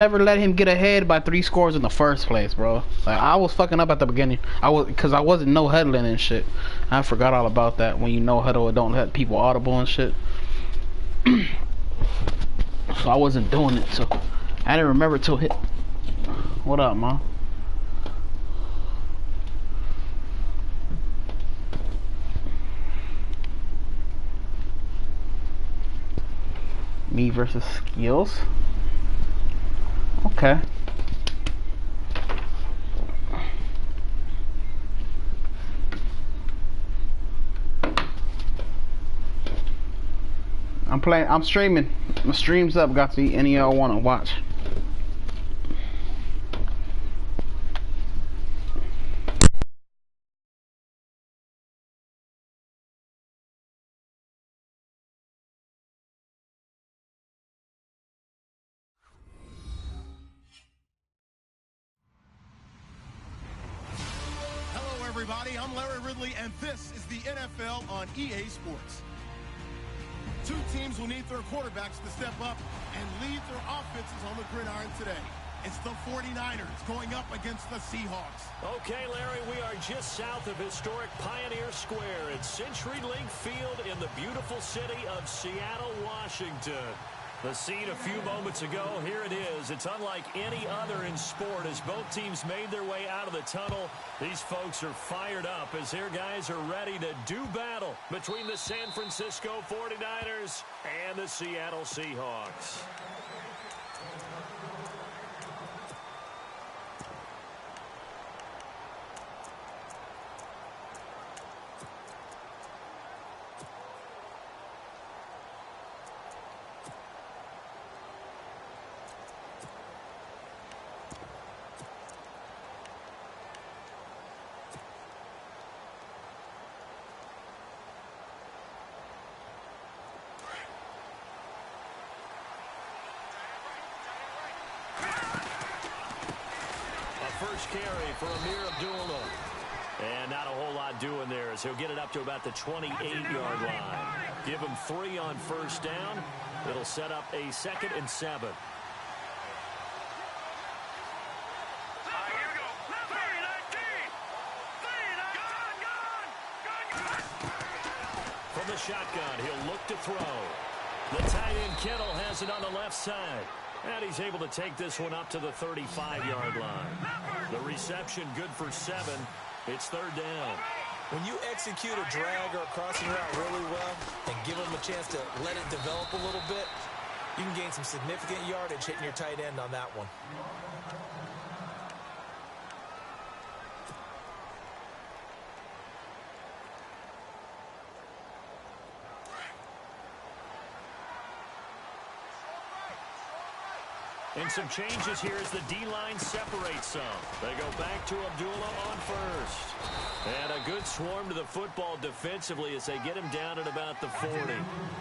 never let him get ahead by 3 scores in the first place, bro. Like, I was fucking up at the beginning. Because I wasn't no huddling and shit. I forgot all about that. When you no huddle, don't let people audible and shit. So I wasn't doing it. So I didn't remember till hit. What up, man? Me versus skills. Okay. I'm streaming. My stream's up. Got to any of y'all want to watch. Hello, everybody. I'm Larry Ridley, and this is the NFL on EA Sports. Two teams will need their quarterbacks to step up and lead their offenses on the gridiron today. It's the 49ers going up against the Seahawks. Okay, Larry, we are just south of historic Pioneer Square at CenturyLink Field in the beautiful city of Seattle, Washington. The scene a few moments ago, here it is. It's unlike any other in sport as both teams made their way out of the tunnel. These folks are fired up as their guys are ready to do battle between the San Francisco 49ers and the Seattle Seahawks. First carry for Amir Abdullah. And not a whole lot doing there as he'll get it up to about the 28-yard line. Give him 3 on first down. It'll set up a 2nd and 7. From the shotgun, he'll look to throw. The tight end Kittle has it on the left side. And he's able to take this one up to the 35-yard line. The reception good for 7. It's 3rd down. When you execute a drag or a crossing route really well and give them a chance to let it develop a little bit, you can gain some significant yardage hitting your tight end on that one. And some changes here as the D-line separates some. They go back to Abdullah on first. And a good swarm to the football defensively as they get him down at about the 40.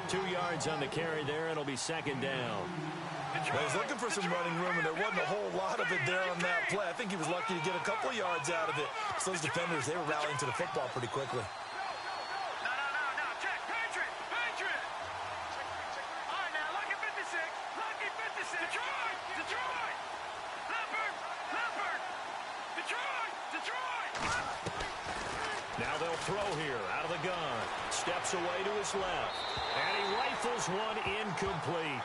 2 yards on the carry there, and it'll be 2nd down. Well, he's looking for some running room, and there wasn't a whole lot of it there on that play. I think he was lucky to get a couple of yards out of it. So those defenders, they were rallying to the football pretty quickly. Now they'll throw here out of the gun. Steps away to his left. And he rifles one incomplete.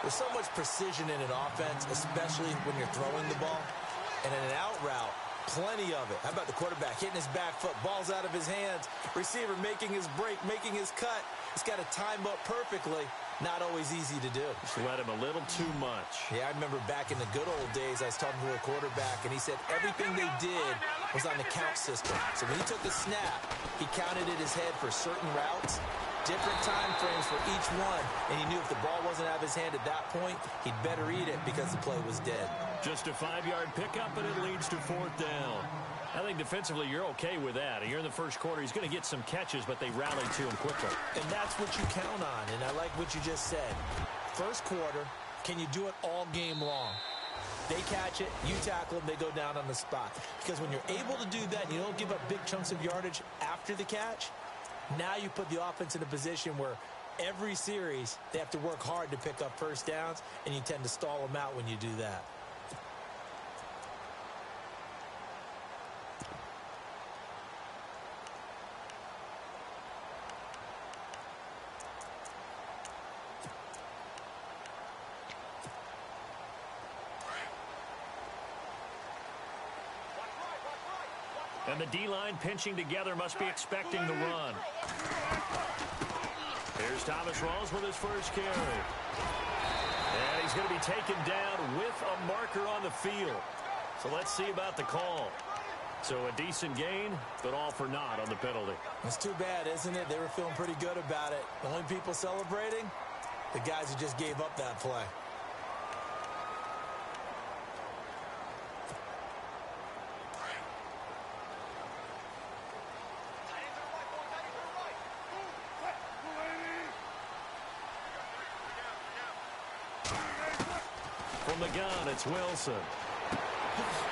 There's so much precision in an offense, especially when you're throwing the ball. And in an out route, plenty of it. How about the quarterback hitting his back foot, ball's out of his hands, receiver making his break, making his cut. He's got to time up perfectly. Not always easy to do. Just let him a little too much. Yeah, I remember back in the good old days, I was talking to a quarterback, and he said everything they did was on the count system. So when he took a snap, he counted in his head for certain routes, different time frames for each one, and he knew if the ball wasn't out of his hand at that point, he'd better eat it because the play was dead. Just a 5-yard pickup, and it leads to 4th down. I think defensively you're okay with that. Here in the first quarter, he's going to get some catches, but they rallied to him quickly. And that's what you count on, and I like what you just said. First quarter, can you do it all game long? They catch it, you tackle them, they go down on the spot. Because when you're able to do that and you don't give up big chunks of yardage after the catch, now you put the offense in a position where every series they have to work hard to pick up first downs, and you tend to stall them out when you do that. And the D-line pinching together must be expecting the run. Here's Thomas Rawls with his first carry. And he's going to be taken down with a marker on the field. So let's see about the call. So a decent gain, but all for naught on the penalty. It's too bad, isn't it? They were feeling pretty good about it. The only people celebrating, the guys who just gave up that play. From the gun, it's Wilson.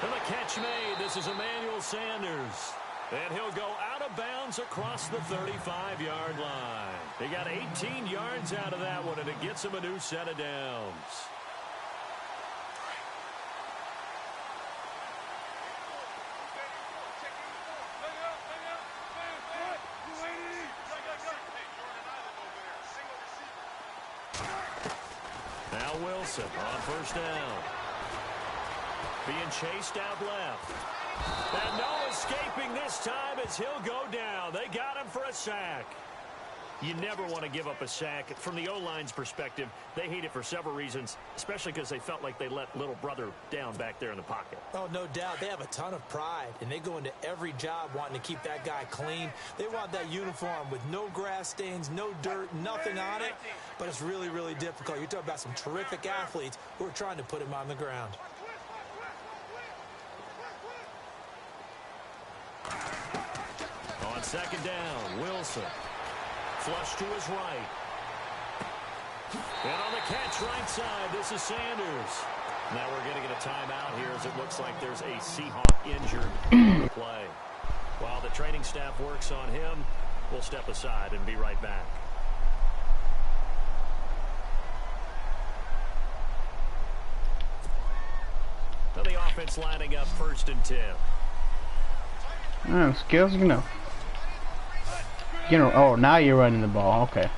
And the catch made. This is Emmanuel Sanders. And he'll go out of bounds across the 35-yard line. He got 18 yards out of that one, and it gets him a new set of downs. Now Wilson on first down. Being chased out left. And no escaping this time as he'll go down. They got him for a sack. You never want to give up a sack. From the O-line's perspective, they hate it for several reasons, especially because they felt like they let little brother down back there in the pocket. Oh, no doubt. They have a ton of pride, and they go into every job wanting to keep that guy clean. They want that uniform with no grass stains, no dirt, nothing on it. But it's really, really difficult. You're talking about some terrific athletes who are trying to put him on the ground. On second down, Wilson. Flush to his right. And on the catch right side, this is Sanders. Now we're going to get a timeout here as it looks like there's a Seahawk injured in the play. While the training staff works on him, we'll step aside and be right back. Now the offense lining up 1st and 10. Skills, you know. Oh, now you're running the ball. Okay.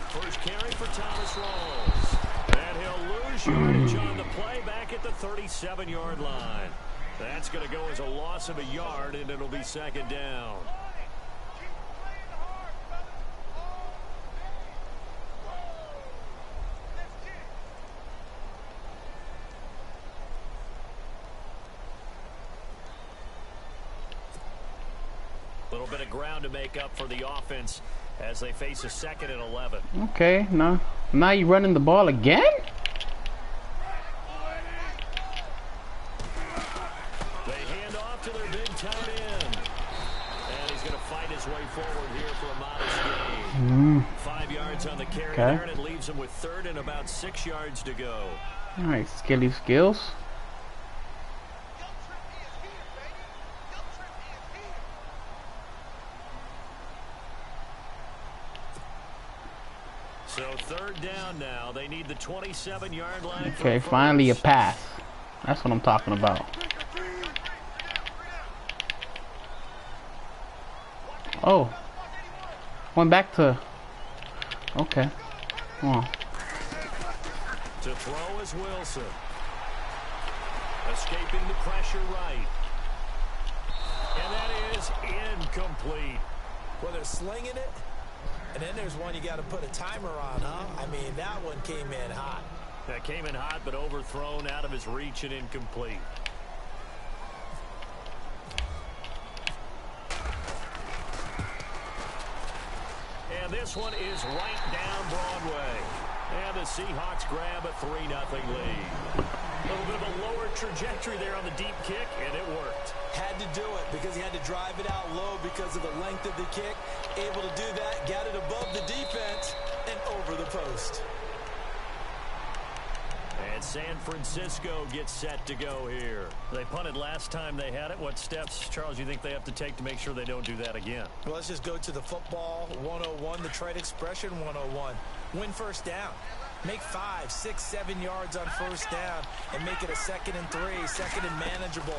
First carry for Thomas Rawls. And he'll lose yardage on the play back at the 37-yard line. That's going to go as a loss of a yard, and it'll be second down. A little bit of ground to make up for the offense as they face a 2nd and 11. Okay, now you running the ball again? They hand off to their big tight end. And he's going to fight his way forward here for a modest gain. 5 yards on the carry there, and it leaves him with 3rd and about 6 yards to go. All right, skills. So 3rd down now. They need the 27-yard line. Okay, finally a pass. That's what I'm talking about. Oh. Went back to... Okay. Come on. To throw is Wilson. Escaping the pressure right. And that is incomplete. Well, they're slinging it. And then there's one you got to put a timer on, huh? I mean, that one came in hot. That came in hot, but overthrown out of his reach and incomplete. And this one is right down Broadway. And the Seahawks grab a 3-0 lead. A little bit of a lower trajectory there on the deep kick, and it worked. Had to do it because he had to drive it out low because of the length of the kick. Able to do that, got it above the defense and over the post. And San Francisco gets set to go here. They punted last time they had it. What steps, Charles, you think they have to take to make sure they don't do that again? Well, let's just go to the football 101, the trade expression 101. Win first down. Make 5, 6, 7 yards on first down and make it a 2nd and 3, 2nd and manageable.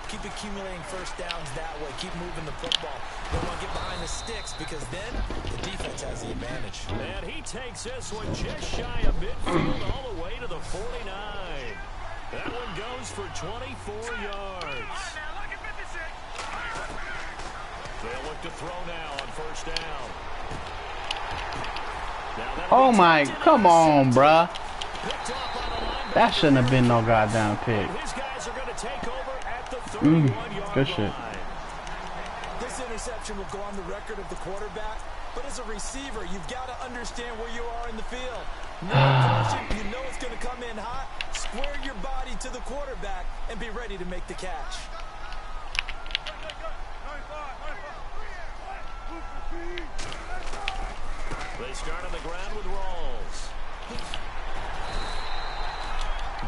Keep accumulating first downs that way. Keep moving the football. Don't want to get behind the sticks because then the defense has the advantage. And he takes this one just shy of midfield all the way to the 49. That one goes goes for 24 yards. They'll look to throw now on first down. Oh my, come on, bruh. That shouldn't have been no goddamn pick. His guys are going to take over at the 31-yard good shit. line. This interception will go on the record of the quarterback, but as a receiver, you've got to understand where you are in the field. No pressure, you know it's going to come in hot. Square your body to the quarterback and be ready to make the catch. They start on the ground with Rawls.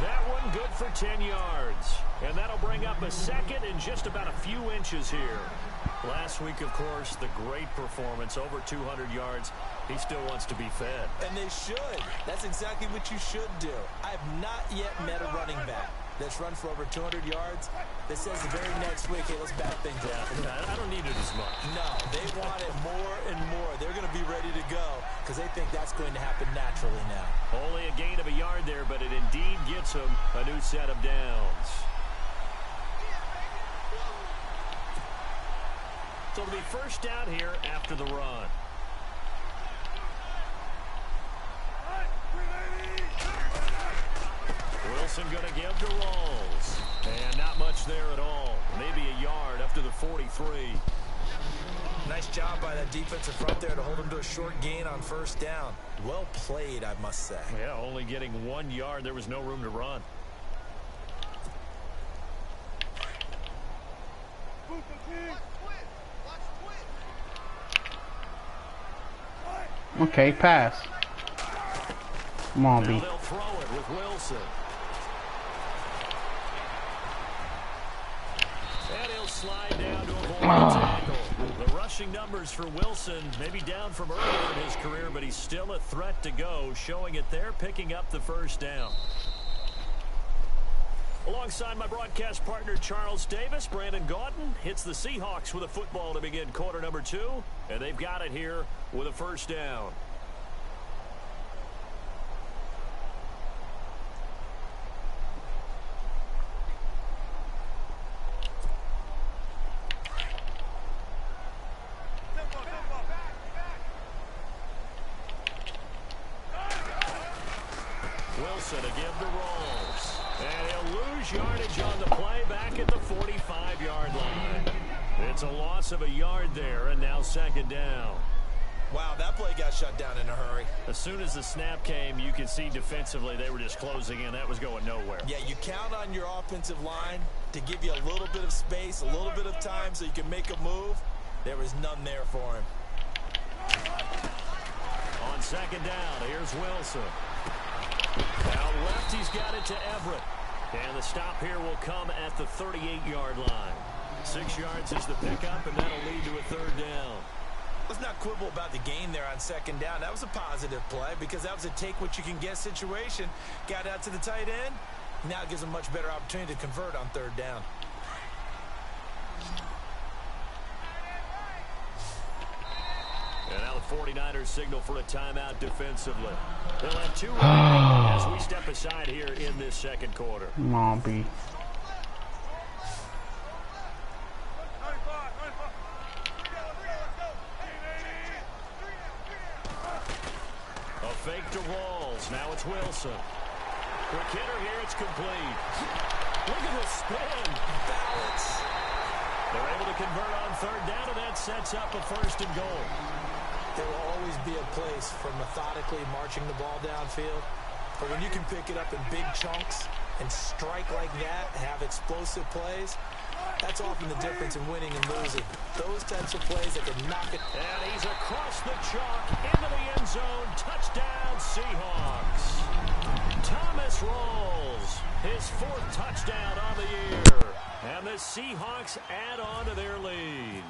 That one good for 10 yards. And that'll bring up a second and just about a few inches here. Last week, of course, the great performance, over 200 yards. He still wants to be fed. And they should. That's exactly what you should do. I have not yet met a running back that's run for over 200 yards that says the very next week, hey, let's back things up. Yeah, I don't need it as much. No, they want it more and more. They're going to be ready to go because they think that's going to happen naturally now. Only a gain of a yard there, but it indeed gets him a new set of downs. So it'll be first down here after the run. Wilson going to give to Rawls. And not much there at all. Maybe a yard up to the 43. Nice job by that defensive front there to hold him to a short gain on first down. Well played, I must say. Yeah, only getting 1 yard. There was no room to run. Okay, pass. Come on, Now B. they'll throw it with Wilson. And he'll slide down to avoid the tackle. The rushing numbers for Wilson maybe down from earlier in his career, but he's still a threat to go, showing it there, picking up the first down. Alongside my broadcast partner, Charles Davis, Brandon Gaudin hits the Seahawks with a football to begin quarter number 2, and they've got it here with a first down. Wilson again to Rawls. And he'll lose yardage on the play back at the 45-yard line. It's a loss of a yard there, and now second down. Wow, that play got shut down in a hurry. As soon as the snap came, you could see defensively they were just closing in. That was going nowhere. Yeah, you count on your offensive line to give you a little bit of space, a little bit of time so you can make a move. There was none there for him. On second down, here's Wilson. Now left, he's got it to Everett. And the stop here will come at the 38-yard line. 6 yards is the pickup, and that'll lead to a third down. Let's not quibble about the gain there on second down. That was a positive play because that was a take-what-you-can-get situation. Got out to the tight end. Now it gives a much better opportunity to convert on third down. And now the 49ers signal for a timeout defensively. They'll have 2 remaining as we step aside here in this second quarter. Come on, B. A fake to Rawls. Now it's Wilson. Quick hitter here. It's complete. Look at the spin. Balance. They're able to convert on third down, and that sets up a first and goal. There will always be a place for methodically marching the ball downfield. But when you can pick it up in big chunks and strike like that, have explosive plays, that's often the difference in winning and losing. Those types of plays that can knock it. And he's across the chalk into the end zone. Touchdown, Seahawks. Thomas Rawls, his 4th touchdown on the year. And the Seahawks add on to their lead.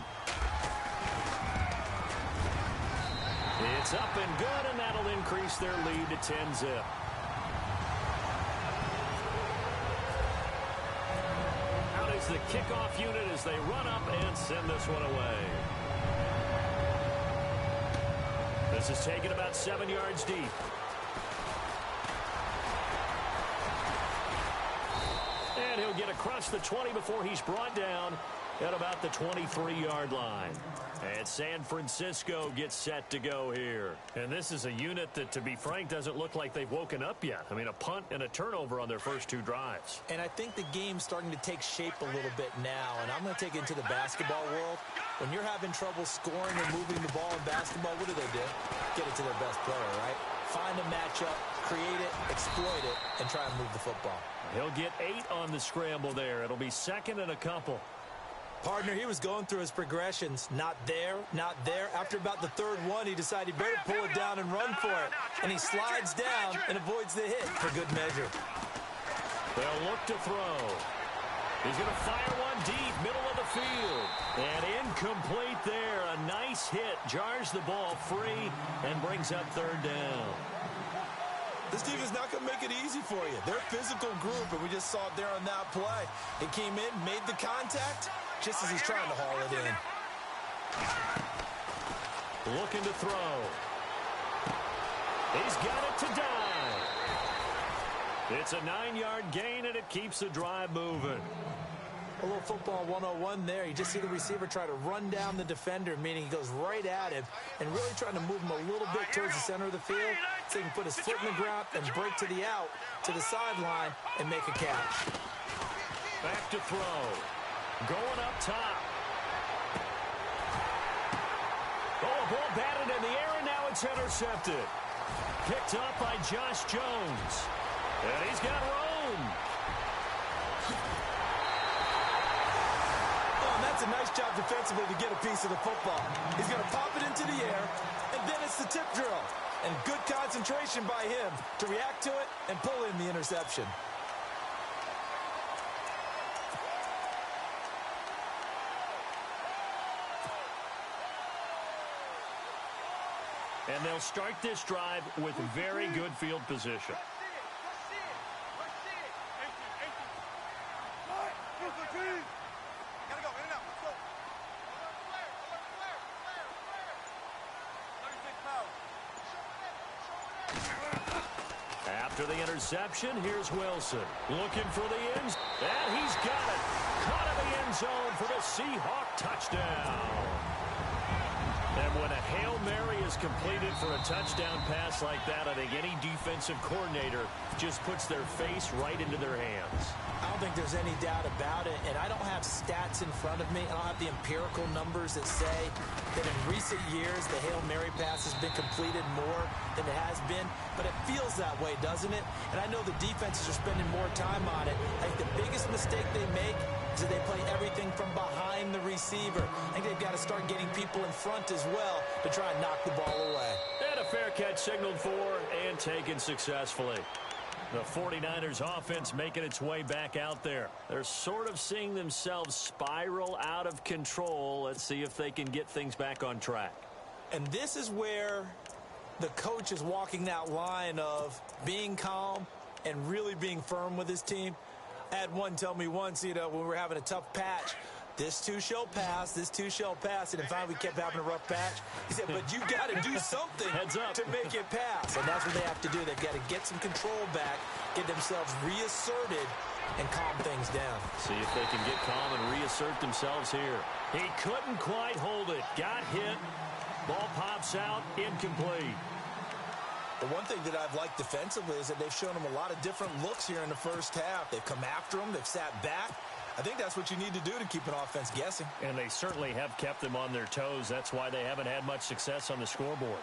It's up and good, and that'll increase their lead to 10-zip. Out is the kickoff unit as they run up and send this one away. This is taken about 7 yards deep. And get across the 20 before he's brought down at about the 23-yard line. And San Francisco gets set to go here. And this is a unit that, to be frank, doesn't look like they've woken up yet. I mean, a punt and a turnover on their first 2 drives. And I think the game's starting to take shape a little bit now. And I'm going to take it into the basketball world. When you're having trouble scoring and moving the ball in basketball, what do? Get it to their best player, right? Find a matchup, create it, exploit it, and try and move the football. He'll get 8 on the scramble there. It'll be 2nd and a couple. Partner, he was going through his progressions. Not there, not there. After about the 3rd one, he decided he better pull it down and run for it. And he slides down and avoids the hit for good measure. They'll look to throw. He's going to fire one deep, middle of the field. And incomplete there. A nice hit. Jars the ball free and brings up 3rd down. This team is not going to make it easy for you. They're a physical group, and we just saw it there on that play. He came in, made the contact, just as he's trying to haul it in. Looking to throw. He's got it to dive. It's a 9-yard gain, and it keeps the drive moving. A little football 101 there. You just see the receiver try to run down the defender, meaning he goes right at him and really trying to move him a little bit towards the center of the field so he can put his foot in the ground and break to the out, to the sideline, and make a catch. Back to throw. Going up top. Oh, a ball batted in the air, and now it's intercepted. Picked up by Josh Jones. And he's got room. That's a nice job defensively to get a piece of the football. He's going to pop it into the air, and then it's the tip drill. And good concentration by him to react to it and pull in the interception. And they'll start this drive with very good field position. After the interception, here's Wilson. Looking for the ends, and he's got it. Caught in the end zone for the Seahawk touchdown. And when a Hail Mary is completed for a touchdown pass like that, I think any defensive coordinator just puts their face right into their hands. I don't think there's any doubt about it, and I don't have stats in front of me. I don't have the empirical numbers that say that in recent years the Hail Mary pass has been completed more than it has been, but it feels that way, doesn't it? And I know the defenses are spending more time on it. I think the biggest mistake they make is that they play everything from behind the receiver. I think they've got to start getting people in front as well to try and knock the ball away. And a fair catch signaled for and taken successfully. The 49ers offense making its way back out there. They're sort of seeing themselves spiral out of control. Let's see if they can get things back on track. And this is where the coach is walking that line of being calm and really being firm with his team. I had one tell me once, when we were having a tough patch, this too shall pass, this too shall pass. And finally we kept having a rough patch. He said, but you got to do something to make it pass. And that's what they have to do. They've got to get some control back, get themselves reasserted, and calm things down. See if they can get calm and reassert themselves here. He couldn't quite hold it. Got hit. Ball pops out. Incomplete. The one thing that I've liked defensively is that they've shown them a lot of different looks here in the first half. They've come after them. They've sat back. I think that's what you need to do to keep an offense guessing. And they certainly have kept them on their toes. That's why they haven't had much success on the scoreboard.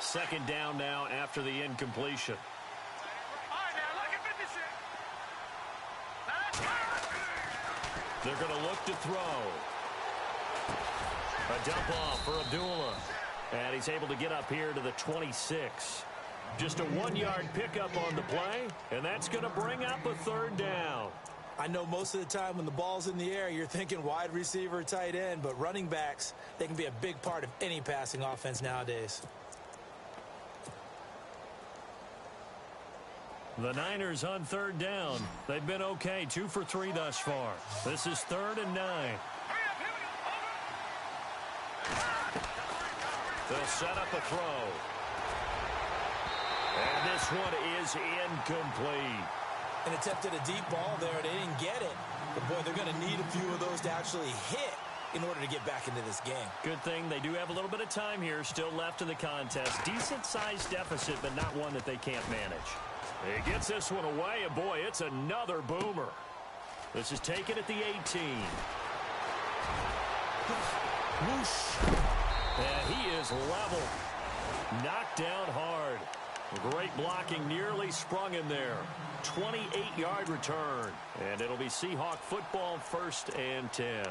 2nd down now after the incompletion. They're going to look to throw. A dump off for Abdullah. And he's able to get up here to the 26. Just a 1-yard pickup on the play, and that's going to bring up a 3rd down. I know most of the time when the ball's in the air, you're thinking wide receiver, tight end, but running backs, they can be a big part of any passing offense nowadays. The Niners on 3rd down. They've been okay, 2 for 3 thus far. This is 3rd and 9. They'll set up a throw. And this one is incomplete. and attempted a deep ball there. They didn't get it. But, boy, they're going to need a few of those to actually hit in order to get back into this game. Good thing they do have a little bit of time here still left in the contest. Decent-sized deficit, but not one that they can't manage. He gets this one away, and, boy, it's another boomer. This is taken at the 18. Whoosh. And he is level. Knocked down hard. Great blocking, nearly sprung him there. 28-yard return. And it'll be Seahawk football, 1st and 10.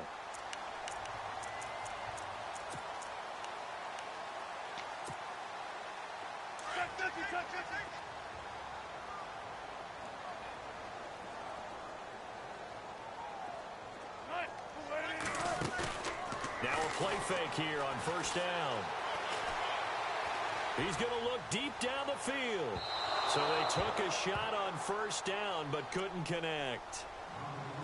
Now a play fake here on 1st down. He's going to look deep down the field. So they took a shot on 1st down, but couldn't connect.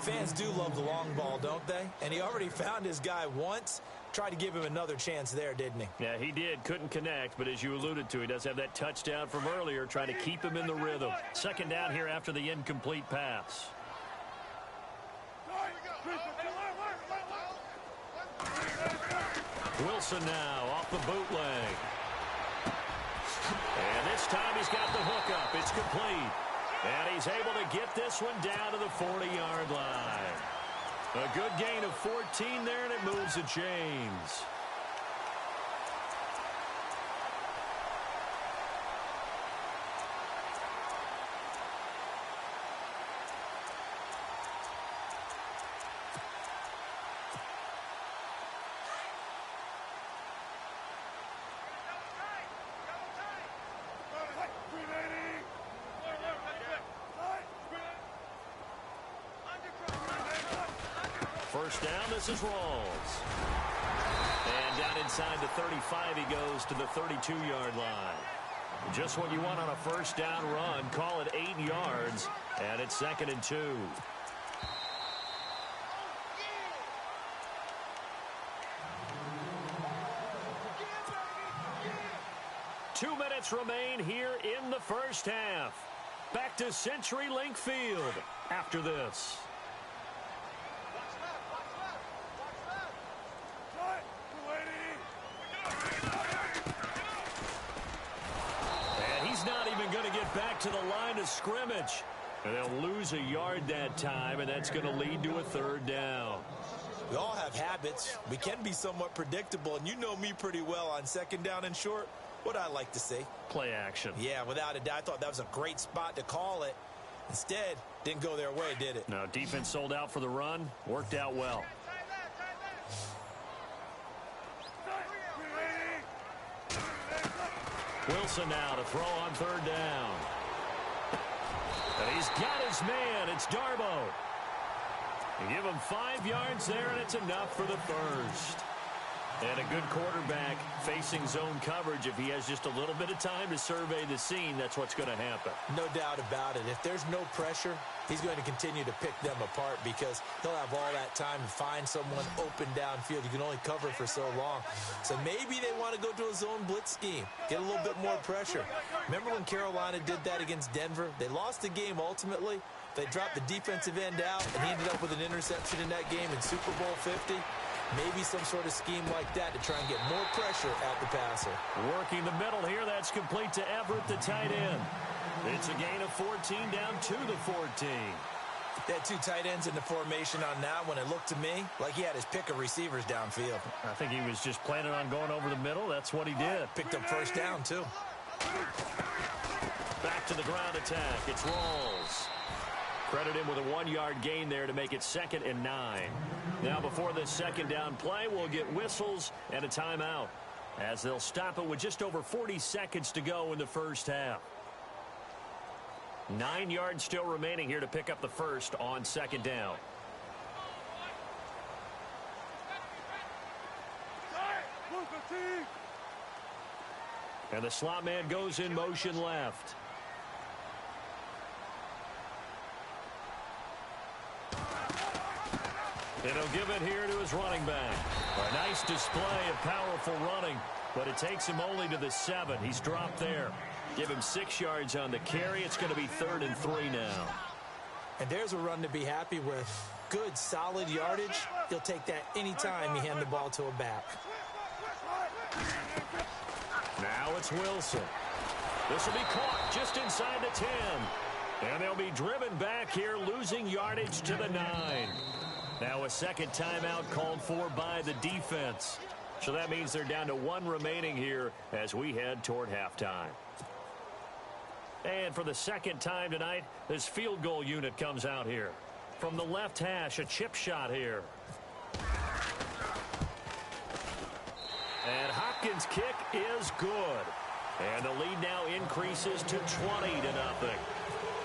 Fans do love the long ball, don't they? And he already found his guy once. Tried to give him another chance there, didn't he? Yeah, he did. Couldn't connect, but as you alluded to, he does have that touchdown from earlier, trying to keep him in the rhythm. 2nd down here after the incomplete pass. Wilson now off the bootleg. And this time he's got the hook up. It's complete. And he's able to get this one down to the 40-yard line. A good gain of 14 there, and it moves the chains. First down, this is Rawls. And down inside the 35, he goes to the 32-yard line. Just what you want on a first down run. Call it 8 yards, and it's 2nd and 2. Two minutes remain here in the first half. Back to CenturyLink Field after this. Back to the line of scrimmage. And they'll lose a yard that time, and that's going to lead to a 3rd down. We all have habits. We can be somewhat predictable, and you know me pretty well on 2nd down and short. What I like to see. Play action. Yeah, without a doubt. I thought that was a great spot to call it. Instead, didn't go their way, did it? No, defense sold out for the run. Worked out well. Wilson now to throw on 3rd down. And he's got his man. It's Darbo. You give him 5 yards there, and it's enough for the 1st. And a good quarterback facing zone coverage. If he has just a little bit of time to survey the scene, that's what's going to happen. No doubt about it. If there's no pressure, he's going to continue to pick them apart because he'll have all that time to find someone open downfield. You can only cover for so long. So maybe they want to go to a zone blitz scheme, get a little bit more pressure. Remember when Carolina did that against Denver? They lost the game ultimately. They dropped the defensive end out, and he ended up with an interception in that game in Super Bowl 50. Maybe some sort of scheme like that to try and get more pressure at the passer. Working the middle here. That's complete to Everett, the tight end. It's a gain of 14 down to the 14. They had 2 tight ends in the formation on that one. It looked to me like he had his pick of receivers downfield. I think he was just planning on going over the middle. That's what he did. Picked up 1st down, too. Back to the ground attack. It's Rawls. Credit him with a 1-yard gain there to make it 2nd and 9. Now before this 2nd down play, we'll get whistles and a timeout as they'll stop it with just over 40 seconds to go in the first half. 9 yards still remaining here to pick up the 1st on 2nd down. And the slot man goes in motion left. And he'll give it here to his running back. A nice display of powerful running, but it takes him only to the 7. He's dropped there. Give him 6 yards on the carry. It's going to be 3rd and 3 now. And there's a run to be happy with. Good, solid yardage. He'll take that anytime you hand the ball to a back. Now it's Wilson. This will be caught just inside the 10. And they'll be driven back here, losing yardage to the 9. Now a second timeout called for by the defense. So that means they're down to 1 remaining here as we head toward halftime. And for the second time tonight, this field goal unit comes out here. From the left hash, a chip shot here. And Hopkins' kick is good. And the lead now increases to 20-0.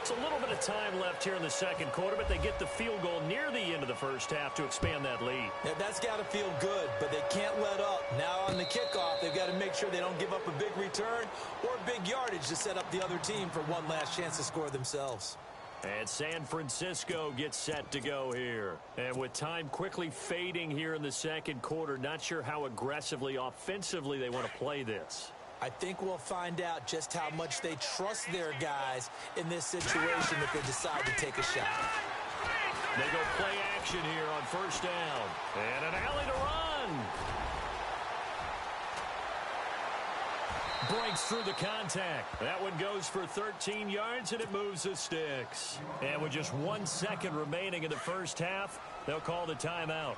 It's a little bit of time left here in the second quarter, but they get the field goal near the end of the first half to expand that lead. Yeah, that's got to feel good, but they can't let up. Now on the kickoff, they've got to make sure they don't give up a big return or big yardage to set up the other team for one last chance to score themselves. And San Francisco gets set to go here. And with time quickly fading here in the second quarter, not sure how aggressively, offensively they want to play this. I think we'll find out just how much they trust their guys in this situation if they decide to take a shot. They go play action here on first down. And an alley to run. Breaks through the contact. That one goes for 13 yards, and it moves the sticks. And with just 1 second remaining in the first half, they'll call the timeout.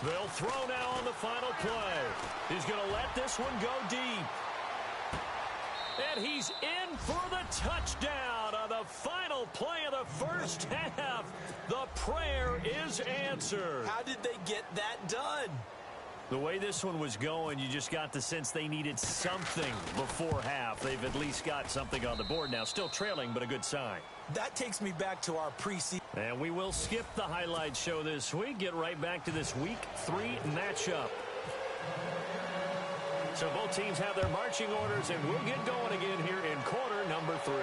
They'll throw now on the final play. He's going to let this one go deep. And he's in for the touchdown on the final play of the first half. The prayer is answered. How did they get that done? The way this one was going, you just got the sense they needed something before half. They've at least got something on the board now. Still trailing, but a good sign. That takes me back to our preseason. And we will skip the highlight show this week. Get right back to this week 3 matchup. So both teams have their marching orders, and we'll get going again here in quarter number 3.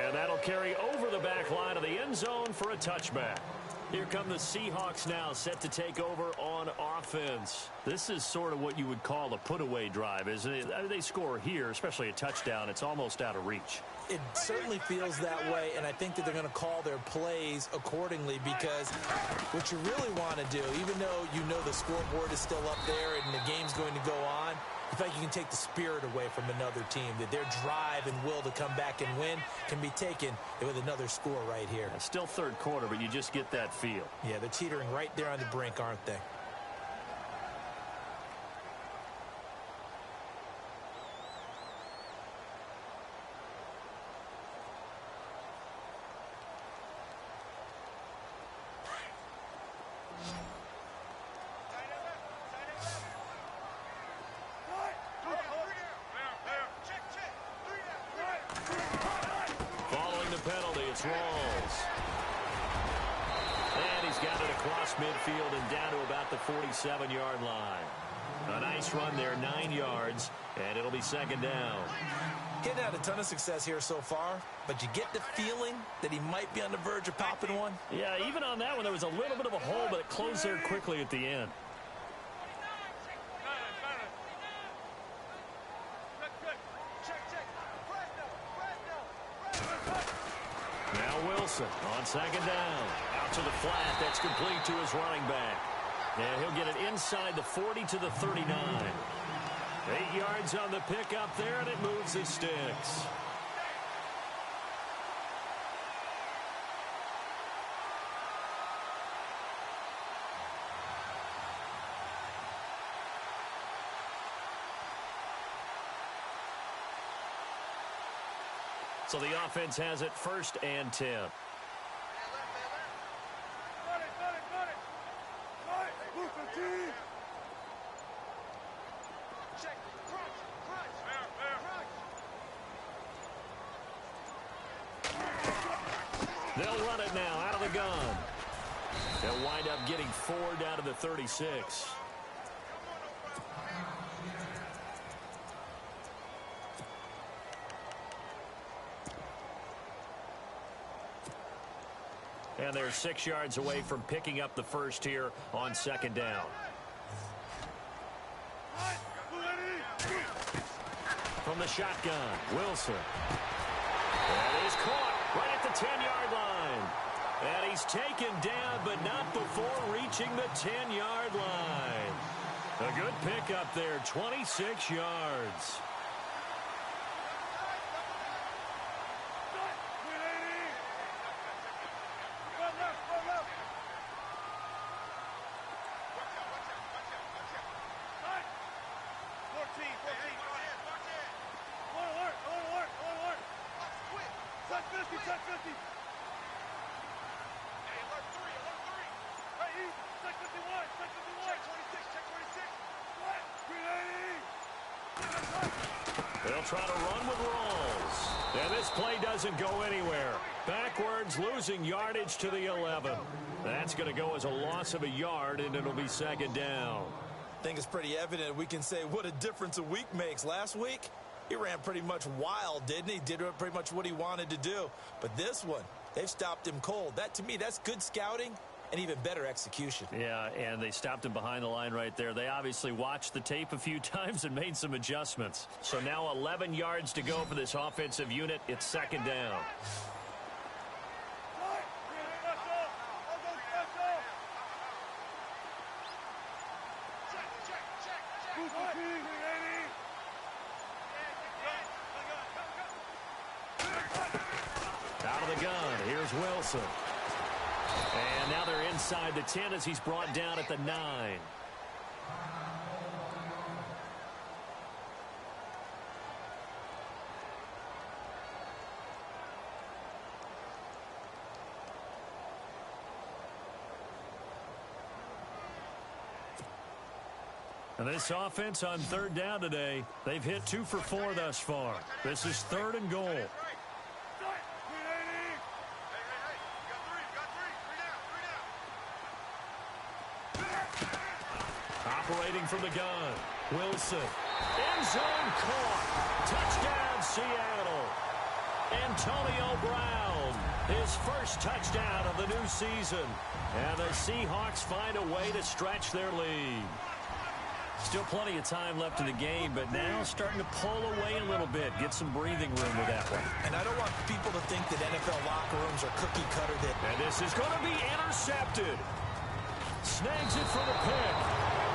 And that'll carry over the back line of the end zone for a touchback. Here come the Seahawks now, set to take over on offense. This is sort of what you would call a put-away drive, isn't it? I mean, they score here, especially a touchdown. It's almost out of reach. It certainly feels that way, and I think that they're going to call their plays accordingly because what you really want to do, even though you know the scoreboard is still up there and the game's going to go on, I feel like you can take the spirit away from another team, that their drive and will to come back and win can be taken with another score right here. It's still third quarter, but you just get that feel. Yeah, they're teetering right there on the brink, aren't they? Midfield and down to about the 47-yard line. A nice run there, 9 yards, and it'll be second down. Getting had a ton of success here so far, but you get the feeling that he might be on the verge of popping one. Yeah, even on that one, there was a little bit of a hole, but it closed there quickly at the end. Now Wilson on second down. Out to the flat. That's complete to his running back. And he'll get it inside the 40 to the 39. 8 yards on the pickup there, and it moves the sticks. So the offense has it 1st and 10. They'll run it now out of the gun. They'll wind up getting 4 down to the 36. And they're 6 yards away from picking up the first here on second down. From from the shotgun. Wilson. And he's caught right at the 10-yard line. And he's taken down, but not before reaching the 10-yard line. A good pickup there, 26 yards. They'll try to run with Rawls. And this play doesn't go anywhere. Backwards, losing yardage to the 11. That's going to go as a loss of a yard, and it'll be second down. I think it's pretty evident. We can say what a difference a week makes. Last week, he ran pretty much wild, didn't he? Did pretty much what he wanted to do. But this one, they've stopped him cold. That, to me, that's good scouting and even better execution. Yeah, and they stopped him behind the line right there. They obviously watched the tape a few times and made some adjustments. So now 11 yards to go for this offensive unit. It's second down. Out of the gun, here's Wilson. And now they're inside the 10 as he's brought down at the 9. And this offense on third down today, they've hit 2 for 4 thus far. This is 3rd and goal. Operating from the gun, Wilson. End zone caught. Touchdown, Seattle. Antonio Brown, his first touchdown of the new season. And the Seahawks find a way to stretch their lead. Still plenty of time left in the game, but now starting to pull away a little bit. Get some breathing room with that one. And I don't want people to think that NFL locker rooms are cookie cutter. And this is going to be intercepted. Snags it for the pick.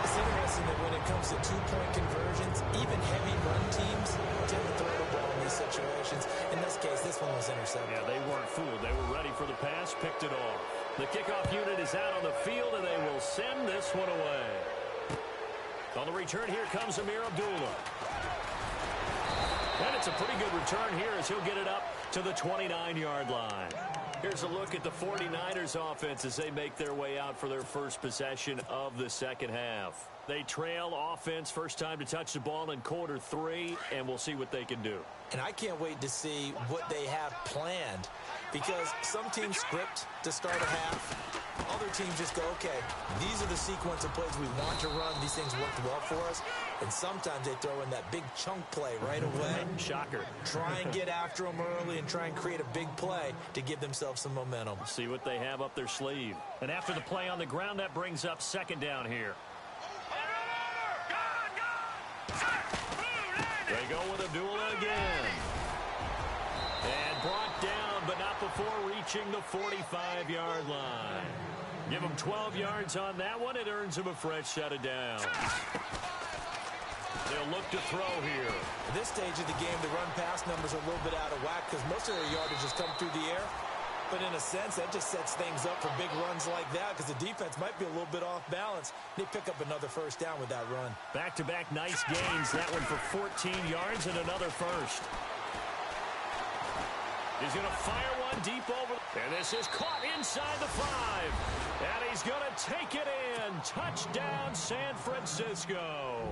It's interesting that when it comes to two-point conversions, even heavy run teams tend to throw the ball in these situations. In this case, this one was intercepted. Yeah, they weren't fooled. They were ready for the pass, picked it off. The kickoff unit is out on the field, and they will send this one away. On the return, here comes Amir Abdullah. And it's a pretty good return here as he'll get it up to the 29-yard line. Here's a look at the 49ers offense as they make their way out for their first possession of the second half. They trail offense first time to touch the ball in quarter 3, and we'll see what they can do. And I can't wait to see what they have planned, because some teams script to start a half. Other teams just go, okay, these are the sequence of plays we want to run. These things worked well for us. And sometimes they throw in that big chunk play right away. Shocker. Try and get after them early and try and create a big play to give themselves some momentum. See what they have up their sleeve. And after the play on the ground, that brings up second down here. They go with Abdullah again. And brought down, but not before reaching the 45-yard line. Give him 12 yards on that one. It earns him a fresh set of downs. They'll look to throw here. At this stage of the game, the run-pass numbers are a little bit out of whack because most of their yardage has come through the air. But in a sense, that just sets things up for big runs like that because the defense might be a little bit off balance. They pick up another first down with that run. Back-to-back nice gains. That one for 14 yards and another first. He's going to fire one deep over. And this is caught inside the 5. And he's going to take it in. Touchdown, San Francisco.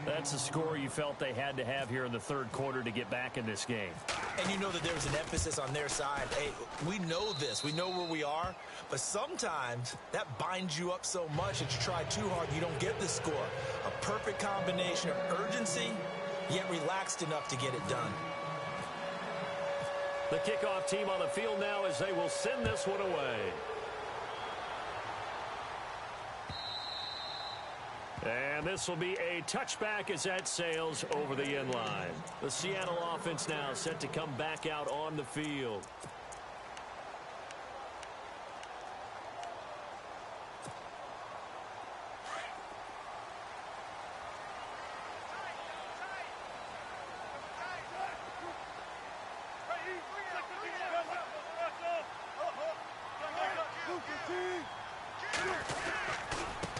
That's the score you felt they had to have here in the third quarter to get back in this game. And you know that there's an emphasis on their side. Hey, we know this. We know where we are. But sometimes that binds you up so much that you try too hard, you don't get the score. A perfect combination of urgency, yet relaxed enough to get it done. The kickoff team on the field now as they will send this one away. And this will be a touchback as that sails over the end line. The Seattle offense now set to come back out on the field.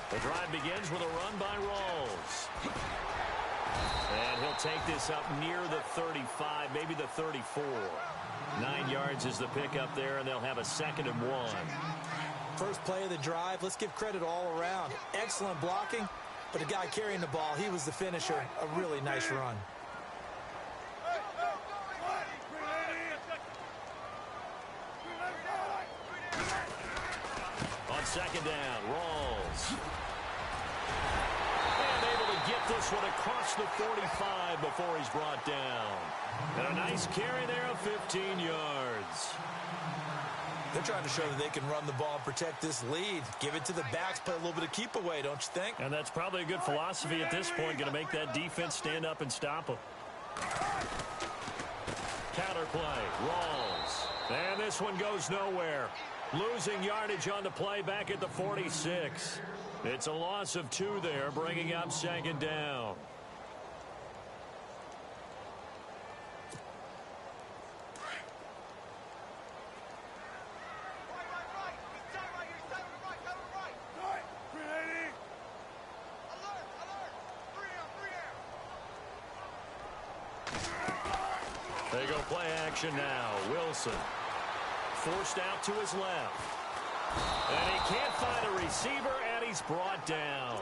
The drive begins with a run by Rawls. And he'll take this up near the 35, maybe the 34. 9 yards is the pickup there, and they'll have a 2nd and 1. First play of the drive, let's give credit all around. Excellent blocking, but the guy carrying the ball, he was the finisher. A really nice run. On 2nd down, Rawls. And able to get this one across the 45 before he's brought down. And a nice carry there of 15 yards. They're trying to show that they can run the ball and protect this lead. Give it to the backs, play a little bit of keep away, don't you think? And that's probably a good philosophy at this point, going to make that defense stand up and stop them. Counterplay, Rawls. And this one goes nowhere. Losing yardage on the play back at the 46. It's a loss of 2 there, bringing up 2nd down. They go play action now. Wilson. Forced out to his left. And he can't find a receiver, and he's brought down.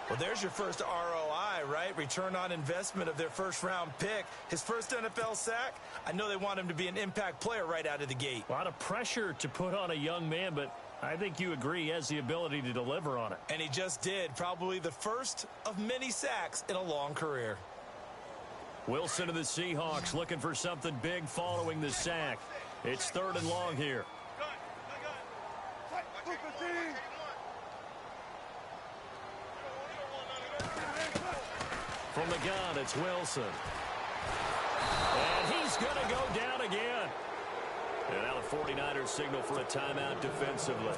Well, there's your first ROI, right? Return on investment of their first-round pick. His first NFL sack. I know they want him to be an impact player right out of the gate. A lot of pressure to put on a young man, but I think you agree he has the ability to deliver on it. And he just did. Probably the first of many sacks in a long career. Wilson of the Seahawks looking for something big following the sack. It's 3rd and long here. From the gun, it's Wilson. And he's going to go down again. And now the 49ers signal for a timeout defensively.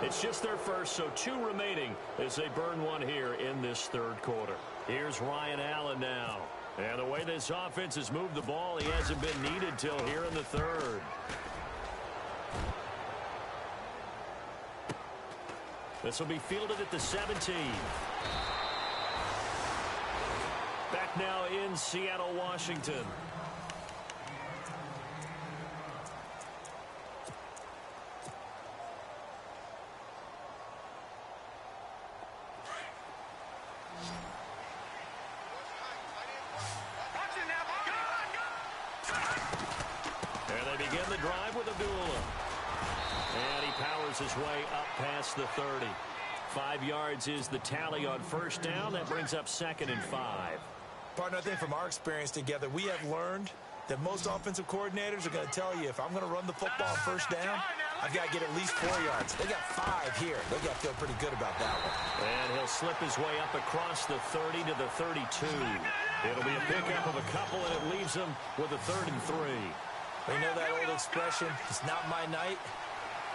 It's just their first, so 2 remaining as they burn one here in this 3rd quarter. Here's Ryan Allen now. And the way this offense has moved the ball, he hasn't been needed till here in the 3rd. This will be fielded at the 17. Back now in Seattle, Washington. And they begin the drive with Abdullah. And he powers his way up past the 30. 5 yards is the tally on first down. That brings up 2nd and 5. Partner, I think from our experience together, we have learned that most offensive coordinators are going to tell you, if I'm going to run the football on first down, I've got to get at least 4 yards. They got 5 here. They got to feel pretty good about that one. And he'll slip his way up across the 30 to the 32. It'll be a pickup of a couple, and it leaves him with a 3rd and 3. You know that old expression, it's not my night?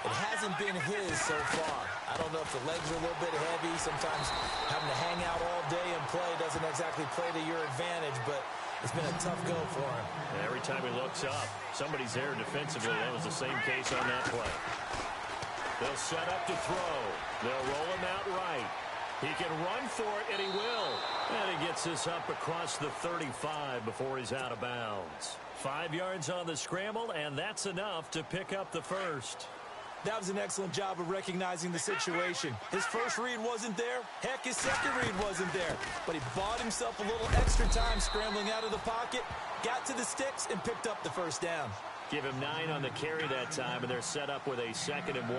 It hasn't been his so far. I don't know if the legs are a little bit heavy. Sometimes having to hang out all day and play doesn't exactly play to your advantage, but it's been a tough go for him. And every time he looks up, somebody's there defensively. That was the same case on that play. They'll set up to throw. They'll roll him out right. He can run for it, and he will. And he gets this up across the 35 before he's out of bounds. 5 yards on the scramble, and that's enough to pick up the first. That was an excellent job of recognizing the situation. His first read wasn't there. Heck, his second read wasn't there. But he bought himself a little extra time scrambling out of the pocket, got to the sticks, and picked up the first down. Give him 9 on the carry that time, and they're set up with a 2nd and 1.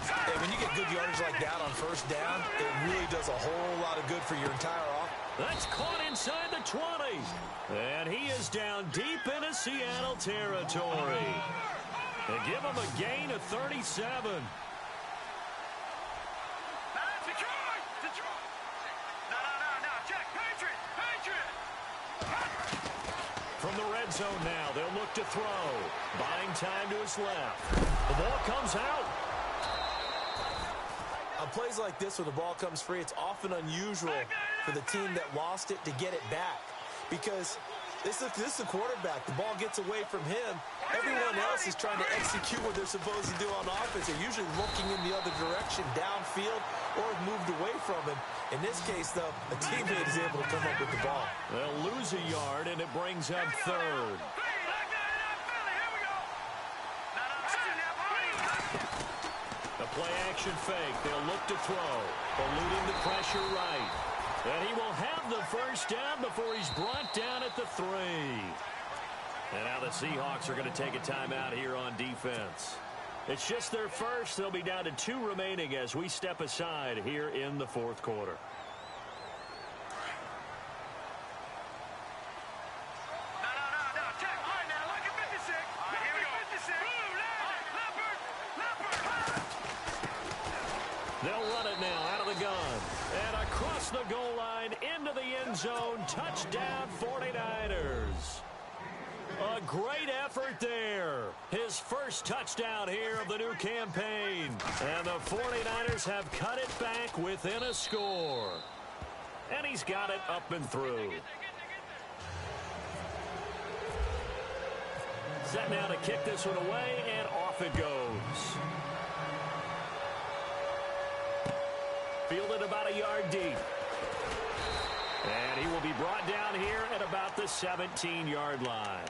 Hey, when you get good yardage like that on first down, it really does a whole lot of good for your entire offense. That's caught inside the 20. And he is down deep into Seattle territory. And give him a gain of 37. red zone now. They'll look to throw. Buying time to his left. The ball comes out. On plays like this where the ball comes free, it's often unusual for the team that lost it to get it back. Because this is the quarterback. The ball gets away from him. Everyone else is trying to execute what they're supposed to do on offense. They're usually looking in the other direction, downfield, or have moved away from him. In this case, though, a teammate is able to come up with the ball. They'll lose a yard, and it brings up third. The play-action fake. They'll look to throw. Eluding the pressure right. And he will have the first down before he's brought down at the 3. And now the Seahawks are going to take a timeout here on defense. It's just their first. They'll be down to 2 remaining as we step aside here in the fourth quarter. They'll run it now out of the gun. And across the goal line into the end zone. Touchdown 49ers. A great effort there. His first touchdown here of the new campaign. And the 49ers have cut it back within a score. And he's got it up and through. Set now to kick this one away, and off it goes. Fielded about a yard deep. And he will be brought down here at about the 17-yard line.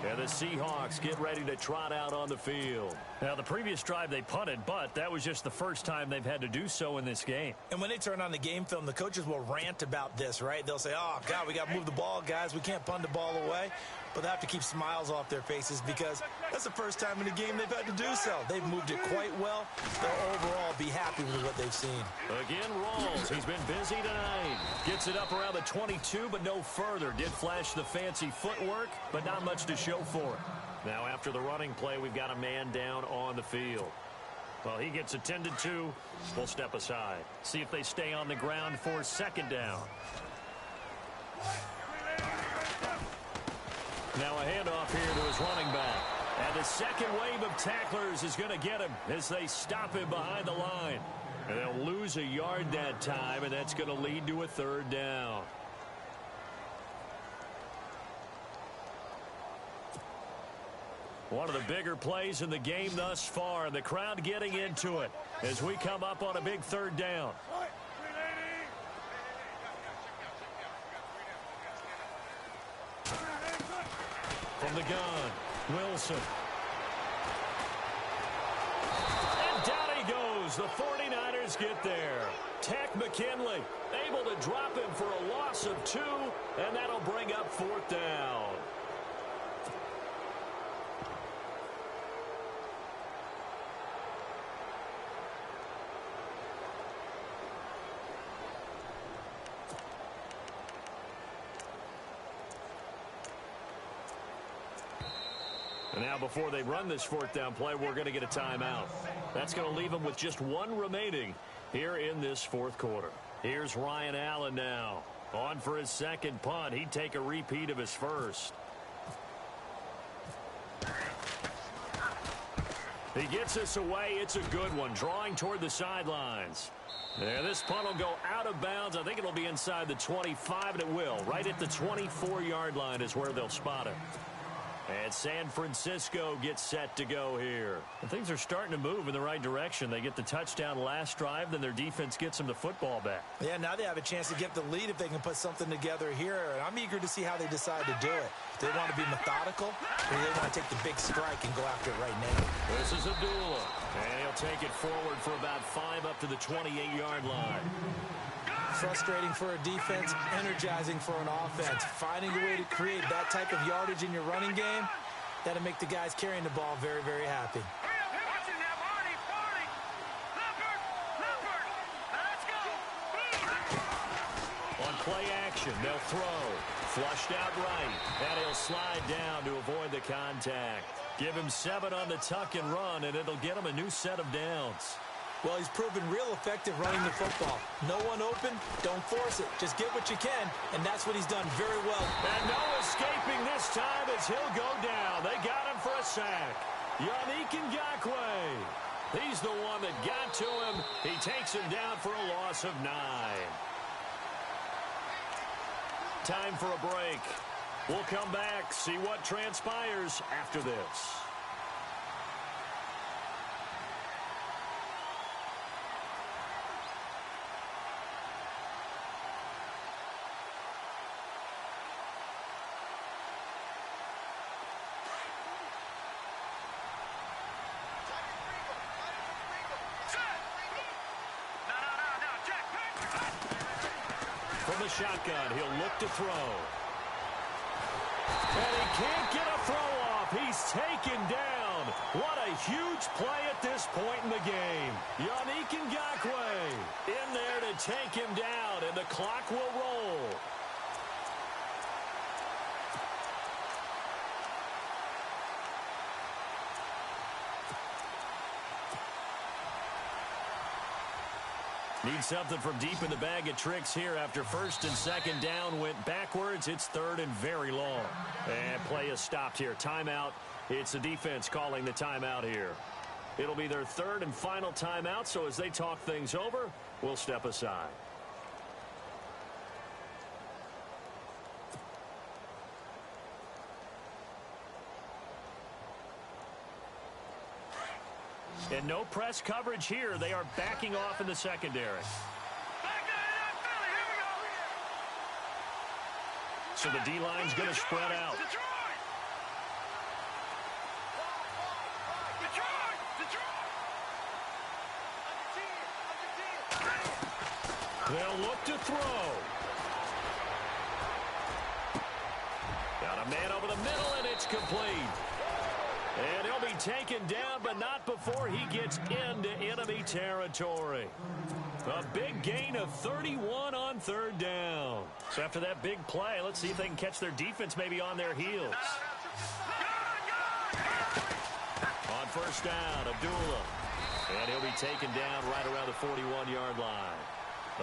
And the Seahawks get ready to trot out on the field. Now, the previous drive they punted, but that was just the first time they've had to do so in this game. And when they turn on the game film, the coaches will rant about this, right? They'll say, oh, God, we got to move the ball, guys. We can't punt the ball away. But they have to keep smiles off their faces because that's the first time in the game they've had to do so. They've moved it quite well. They'll overall be happy with what they've seen. Again, Rawls. He's been busy tonight. Gets it up around the 22, but no further. Did flash the fancy footwork, but not much to show for it. Now, after the running play, we've got a man down on the field. Well, he gets attended to. We'll step aside. See if they stay on the ground for second down. Now a handoff here to his running back. And the second wave of tacklers is going to get him as they stop him behind the line. And they'll lose a yard that time, and that's going to lead to a third down. One of the bigger plays in the game thus far, and the crowd getting into it as we come up on a big third down. From the gun, Wilson. And down he goes. The 49ers get there. Tech McKinley able to drop him for a loss of 2, and that'll bring up fourth down. And now before they run this fourth down play, we're going to get a timeout. That's going to leave them with just 1 remaining here in this fourth quarter. Here's Ryan Allen now. On for his second punt. He'd take a repeat of his first. He gets this away. It's a good one. Drawing toward the sidelines. There, this punt will go out of bounds. I think it'll be inside the 25, and it will. Right at the 24-yard line is where they'll spot it. And San Francisco gets set to go here. And things are starting to move in the right direction. They get the touchdown last drive, then their defense gets them the football back. Yeah, now they have a chance to get the lead if they can put something together here. And I'm eager to see how they decide to do it. Do they want to be methodical, or do they want to take the big strike and go after it right now? This is Abdullah. And he'll take it forward for about 5 up to the 28-yard line. Frustrating for a defense, energizing for an offense. Finding a way to create that type of yardage in your running game, that'll make the guys carrying the ball very, very happy. On play action, they'll throw. Flushed out right, and he'll slide down to avoid the contact. Give him 7 on the tuck and run, and it'll get him a new set of downs. Well, he's proven real effective running the football. No one open, don't force it. Just get what you can, and that's what he's done very well. And no escaping this time as he'll go down. They got him for a sack. Yannick Ngakoue. He's the one that got to him. He takes him down for a loss of 9. Time for a break. We'll come back, see what transpires after this. From the shotgun, he'll look to throw. And he can't get a throw off. He's taken down. What a huge play at this point in the game. Yannick Ngakoue in there to take him down, and the clock will roll. Need something from deep in the bag of tricks here after first and second down went backwards. It's third and very long. And play is stopped here. Timeout. It's the defense calling the timeout here. It'll be their third and final timeout, so as they talk things over, we'll step aside. And no press coverage here. They are backing off in the secondary. So the D-line's going to spread out. They'll look to throw. Got a man over the middle, and it's complete. And he'll be taken down, but not before he gets into enemy territory. A big gain of 31 on third down. So after that big play, let's see if they can catch their defense maybe on their heels. On first down, Abdullah. And he'll be taken down right around the 41-yard line.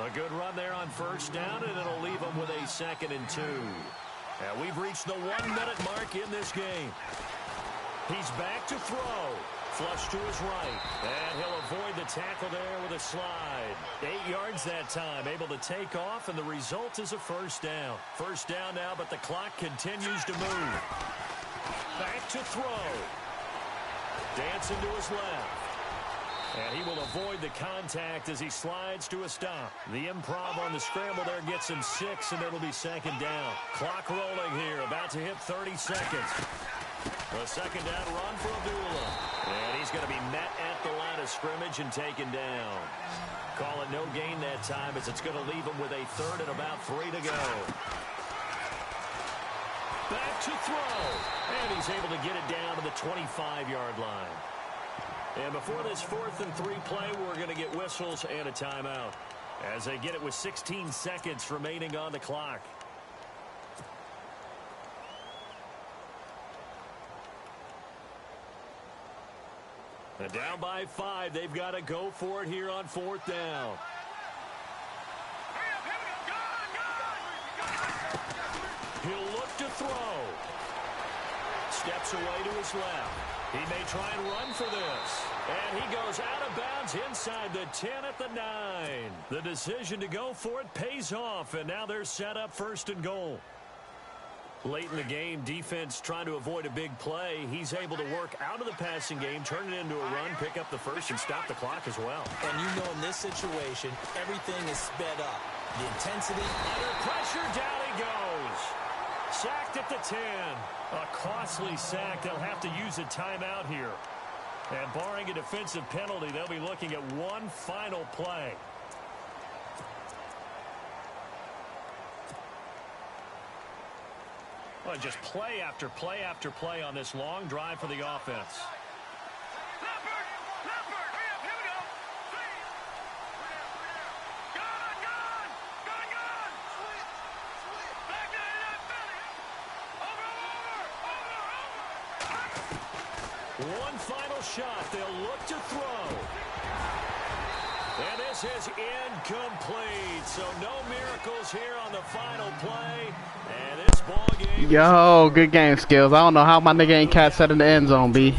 A good run there on first down, and it'll leave them with a 2nd and 2. And we've reached the 1-minute mark in this game. He's back to throw. Flush to his right. And he'll avoid the tackle there with a slide. 8 yards that time. Able to take off, and the result is a first down. First down now, but the clock continues to move. Back to throw. Dancing to his left. And he will avoid the contact as he slides to a stop. The improv on the scramble there gets him 6, and it'll be 2nd down. Clock rolling here. About to hit 30 seconds. A 2nd down run for Abdullah. And he's going to be met at the line of scrimmage and taken down. Call it no gain that time as it's going to leave him with a 3rd and about 3 to go. Back to throw. And he's able to get it down to the 25-yard line. And before this 4th and 3 play, we're going to get whistles and a timeout as they get it with 16 seconds remaining on the clock. And down by 5, they've got to go for it here on 4th down. He'll look to throw. Steps away to his left. He may try and run for this. And he goes out of bounds inside the 10 at the 9. The decision to go for it pays off, and now they're set up 1st and goal. Late in the game, defense trying to avoid a big play. He's able to work out of the passing game, turn it into a run, pick up the first, and stop the clock as well. And you know in this situation, everything is sped up. The intensity. Under pressure, down he goes. Sacked at the 10. A costly sack. They'll have to use a timeout here. And barring a defensive penalty, they'll be looking at one final play. Well, just play after play after play on this long drive for the offense. One final shot. They'll look to throw. And this is incomplete. So no miracles here on the final play. And this ball game. Yo, good game, Skills. I don't know how my nigga ain't catch that in the end zone, B.